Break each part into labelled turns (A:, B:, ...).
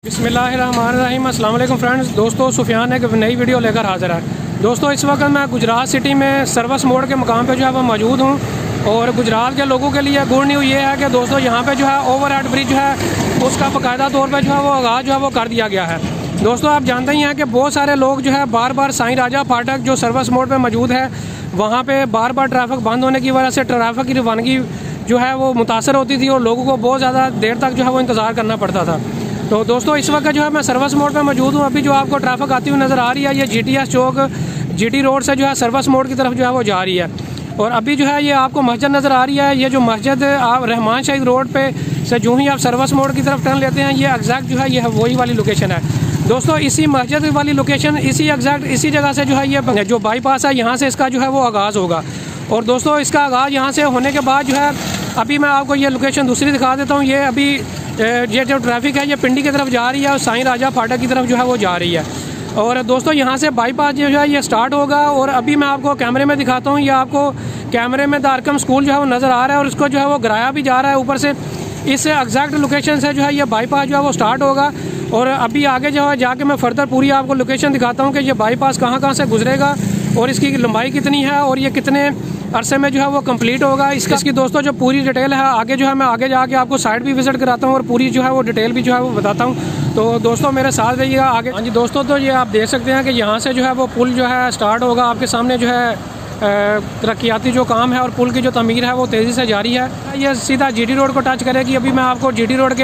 A: बिस्मिल्लाहिर्रहमानिर्रहीम। अस्सलाम वालेकुम फ्रेंड्स। दोस्तों, सुफियान एक नई वीडियो लेकर हाजिर है। दोस्तों, इस वक्त मैं गुजरात सिटी में सर्विस मोड़ के मुकाम पे जो है वो मौजूद हूँ और गुजरात के लोगों के लिए गुड न्यूज़ ये है कि दोस्तों यहाँ पे जो है ओवरहेड ब्रिज जो है उसका बाकायदा तौर पर जो है वो आगाज़ जो है वो कर दिया गया है। दोस्तों, आप जानते ही हैं कि बहुत सारे लोग जो है बार बार साईं राजा फाटक जो सर्विस मोड़ पर मौजूद है वहाँ पर बार बार ट्रैफिक बंद होने की वजह से ट्रैफिक की रवानगी जो है वो मुतासर होती थी और लोगों को बहुत ज़्यादा देर तक जो है वो इंतज़ार करना पड़ता था। तो दोस्तों, इस वक्त जो है मैं सर्विस मोड़ पे मौजूद हूँ। अभी जो आपको ट्रैफिक आती हुई नज़र आ रही है ये GTS चौक GT रोड से जो है सर्विस मोड़ की तरफ जो है वो जा रही है। और अभी जो है ये आपको मस्जिद नज़र आ रही है। ये जो मस्जिद आप रहमान शहीद रोड पे से जो ही आप सर्विस मोड़ की तरफ टर्न लेते हैं ये एग्जैक्ट जो है ये वही वाली लोकेशन है। दोस्तों, इसी मस्जिद वाली लोकेशन इसी जगह से जो है ये जो बाईपास है यहाँ से इसका जो है वो आगाज़ होगा। और दोस्तों, इसका आगाज़ यहाँ से होने के बाद जो है अभी मैं आपको ये लोकेशन दूसरी दिखा देता हूँ। ये अभी ये जो ट्रैफिक है ये पिंडी की तरफ जा रही है और साईं राजा फाटक की तरफ जो है वो जा रही है। और दोस्तों, यहाँ से बाईपास जो है ये स्टार्ट होगा और अभी मैं आपको कैमरे में दिखाता हूँ। ये आपको कैमरे में दारकम स्कूल जो है वो नज़र आ रहा है और इसको जो है वो गिराया भी जा रहा है ऊपर से। इस एग्जैक्ट लोकेशन से जो है ये बाईपास जो है वो स्टार्ट होगा और अभी आगे जो है जाके मैं फर्दर पूरी आपको लोकेशन दिखाता हूँ कि ये बाईपास कहाँ से गुजरेगा और इसकी लंबाई कितनी है और ये कितने अरसे में जो है वो कंप्लीट होगा। इसकी दोस्तों जो पूरी डिटेल है आगे जो है मैं आगे जाके आपको साइट भी विजिट कराता हूँ और पूरी जो है वो डिटेल भी जो है वो बताता हूँ। तो दोस्तों, मेरे साथ रहिएगा आगे। हाँ जी दोस्तों, तो ये आप देख सकते हैं कि यहाँ से जो है वो पुल जो है स्टार्ट होगा। आपके सामने जो है तरक्याती जो काम है और पुल की जो तमीर है वो तेज़ी से जारी है। ये सीधा GT रोड को टच करेगी। अभी मैं आपको GT रोड के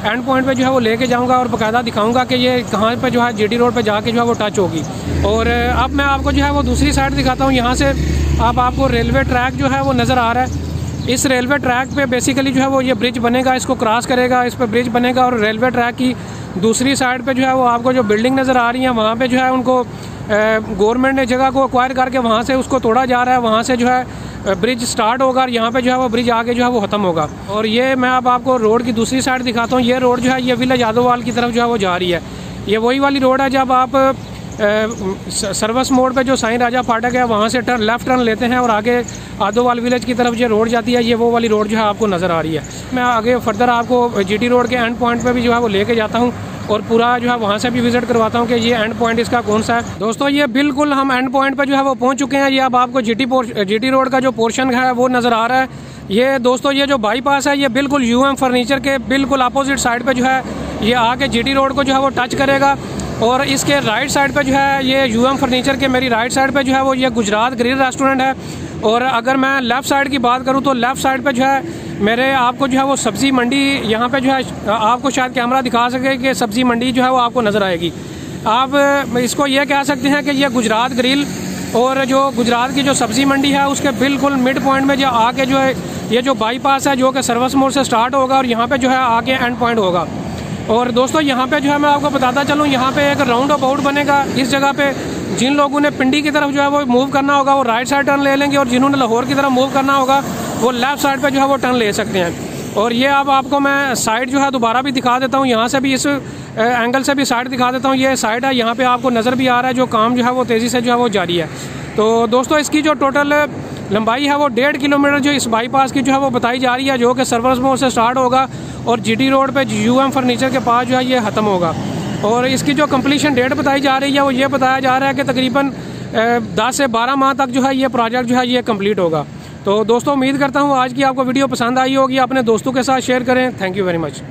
A: एंड पॉइंट पे जो है वो लेके जाऊंगा और बाकायदा दिखाऊंगा कि ये कहाँ पे जो है GT रोड पे जाके जो है वो टच होगी। और अब मैं आपको जो है वो दूसरी साइड दिखाता हूँ। यहाँ से अब आपको रेलवे ट्रैक जो है वो नज़र आ रहा है। इस रेलवे ट्रैक पे बेसिकली जो है वो ये ब्रिज बनेगा, इसको क्रॉस करेगा, इस पर ब्रिज बनेगा और रेलवे ट्रैक की दूसरी साइड पे जो है वो आपको जो बिल्डिंग नज़र आ रही है वहाँ पे जो है उनको गवर्नमेंट ने जगह को एक्वायर करके वहाँ से उसको तोड़ा जा रहा है। वहाँ से जो है ब्रिज स्टार्ट होगा और यहाँ पे जो है वो ब्रिज आगे जो है वो ख़त्म होगा। और ये मैं अब आपको रोड की दूसरी साइड दिखाता हूँ। ये रोड जो है ये विलेज यादववाल की तरफ जो है वो जा रही है। ये वही वाली रोड है जब आप सर्विस मोड़ पे जो साईं राजा फाटक है वहाँ से लेफ़्ट टर्न लेते हैं और आगे आदोवाल विलेज की तरफ जो रोड जाती है ये वो वाली रोड जो है आपको नज़र आ रही है। मैं आगे फर्दर आपको GT रोड के एंड पॉइंट पे भी जो है वो लेके जाता हूँ और पूरा जो है वहाँ से भी विजिट करवाता हूँ कि ये एंड पॉइंट इसका कौन सा है। दोस्तों, ये बिल्कुल हम एंड पॉइंट पे जो है वो पहुँच चुके हैं। ये अब आपको GT रोड का जो पोर्शन है वो नज़र आ रहा है। ये दोस्तों, ये जो बाईपास है ये बिल्कुल UM फर्नीचर के बिल्कुल अपोजिट साइड पे जो है ये आके GT रोड को जो है वो टच करेगा। और इसके राइट साइड पे जो है ये UM फर्नीचर के मेरी राइट साइड पे जो है वो ये गुजरात ग्रिल रेस्टोरेंट है। और अगर मैं लेफ़्ट साइड की बात करूँ तो लेफ़्ट साइड पे जो है मेरे आपको जो है वो सब्ज़ी मंडी यहाँ पे जो है आपको शायद कैमरा दिखा सके कि सब्ज़ी मंडी जो है वो आपको नज़र आएगी। आप इसको ये कह सकते हैं कि ये गुजरात ग्रिल और जो गुजरात की जो सब्ज़ी मंडी है उसके बिल्कुल मिड पॉइंट में जो आके जो है ये जो बाईपास है जो कि सर्विस मोड़ से स्टार्ट होगा और यहाँ पर जो है आगे एंड पॉइंट होगा। और दोस्तों, यहाँ पे जो है मैं आपको बताता चलूँ, यहाँ पे एक राउंड अबाउट बनेगा। इस जगह पे जिन लोगों ने पिंडी की तरफ जो है वो मूव करना होगा वो राइट साइड टर्न ले लेंगे और जिन्होंने लाहौर की तरफ मूव करना होगा वो लेफ़्ट साइड पे जो है वो टर्न ले सकते हैं। और ये अब आपको मैं साइड जो है दोबारा भी दिखा देता हूँ। यहाँ से भी इस एंगल से भी साइड दिखा देता हूँ। ये साइड है, यहाँ पर आपको नज़र भी आ रहा है जो काम जो है वो तेज़ी से जो है वो जारी है। तो दोस्तों, इसकी जो टोटल लंबाई है वो 1.5 किलोमीटर जो इस बाईपास की जो है वो बताई जा रही है जो कि सर्विस मोड़ से स्टार्ट होगा और GT रोड पे UM फर्नीचर के पास जो है ये ख़त्म होगा। और इसकी जो कंप्लीशन डेट बताई जा रही है वो ये बताया जा रहा है कि तकरीबन 10 से 12 माह तक जो है ये प्रोजेक्ट जो है ये कंप्लीट होगा। तो दोस्तों, उम्मीद करता हूँ आज की आपको वीडियो पसंद आई होगी। अपने दोस्तों के साथ शेयर करें। Thank you very much.